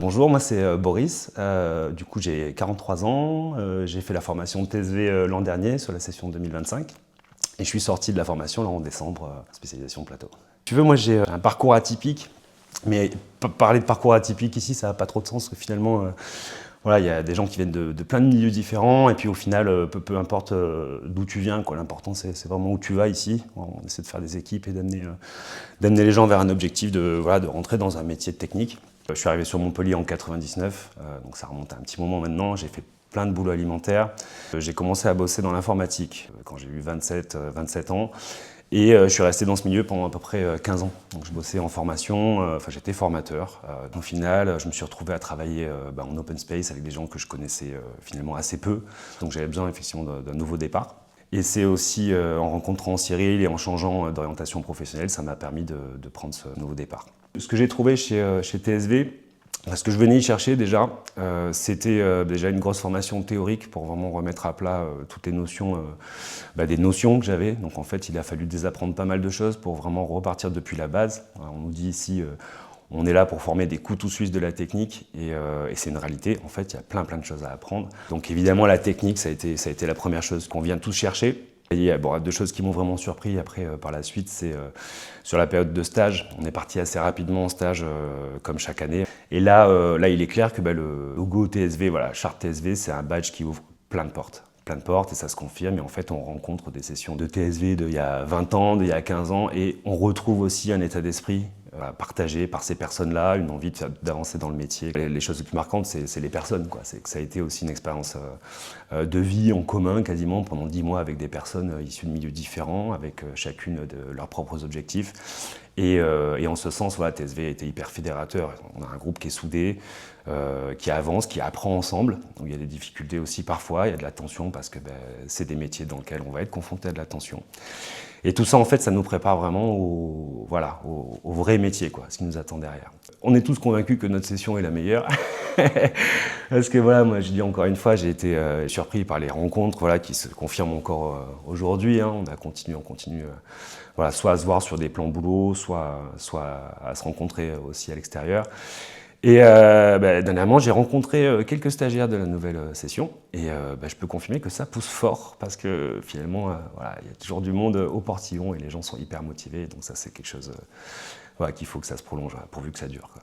Bonjour, moi c'est Boris, du coup j'ai 43 ans, j'ai fait la formation de TSV l'an dernier sur la session 2025 et je suis sorti de la formation là en décembre, spécialisation plateau. Si tu veux, moi j'ai un parcours atypique, mais parler de parcours atypique ici ça n'a pas trop de sens parce que finalement voilà, il y a des gens qui viennent de plein de milieux différents et puis au final peu importe d'où tu viens, l'important c'est vraiment où tu vas ici. On essaie de faire des équipes et d'amener les gens vers un objectif de rentrer dans un métier de technique. Je suis arrivé sur Montpellier en 99, donc ça remonte à un petit moment maintenant. J'ai fait plein de boulot alimentaire. J'ai commencé à bosser dans l'informatique quand j'ai eu 27 ans. Et je suis resté dans ce milieu pendant à peu près 15 ans. Donc je bossais en formation, j'étais formateur. Au final, je me suis retrouvé à travailler en open space avec des gens que je connaissais finalement assez peu. Donc j'avais besoin effectivement d'un nouveau départ. Et c'est aussi en rencontrant Cyril et en changeant d'orientation professionnelle, ça m'a permis de prendre ce nouveau départ. Ce que j'ai trouvé chez TSV, ce que je venais y chercher déjà, c'était déjà une grosse formation théorique pour vraiment remettre à plat toutes les notions, des notions que j'avais. Donc en fait, il a fallu désapprendre pas mal de choses pour vraiment repartir depuis la base. Alors, on nous dit ici, on est là pour former des couteaux suisses de la technique et c'est une réalité. En fait, il y a plein de choses à apprendre. Donc évidemment, la technique, ça a été la première chose qu'on vient tous chercher. Et il y a deux choses qui m'ont vraiment surpris après par la suite, c'est sur la période de stage. On est parti assez rapidement en stage comme chaque année. Et là il est clair que le logo TSV, voilà, charte TSV, c'est un badge qui ouvre plein de portes et ça se confirme. Et en fait, on rencontre des sessions de TSV d'il y a 20 ans, d'il y a 15 ans et on retrouve aussi un état d'esprit partagé par ces personnes-là, une envie d'avancer dans le métier. Les choses les plus marquantes, c'est les personnes, quoi. C'est que ça a été aussi une expérience de vie en commun quasiment pendant 10 mois avec des personnes issues de milieux différents, avec chacune de leurs propres objectifs. Et en ce sens, voilà, TSV a été hyper fédérateur. On a un groupe qui est soudé, qui avance, qui apprend ensemble. Donc, il y a des difficultés aussi parfois, il y a de la tension parce que c'est des métiers dans lesquels on va être confronté à de la tension. Et tout ça, en fait, ça nous prépare vraiment au vrai métier, quoi, ce qui nous attend derrière. On est tous convaincus que notre session est la meilleure. Parce que voilà, moi je dis encore une fois, j'ai été surpris par les rencontres qui se confirment encore aujourd'hui. On continue soit à se voir sur des plans boulot, soit à se rencontrer aussi à l'extérieur. Et dernièrement, j'ai rencontré quelques stagiaires de la nouvelle session et je peux confirmer que ça pousse fort parce que finalement, il y a toujours du monde au portillon et les gens sont hyper motivés. Donc ça, c'est quelque chose qu'il faut que ça se prolonge, pourvu que ça dure, quoi.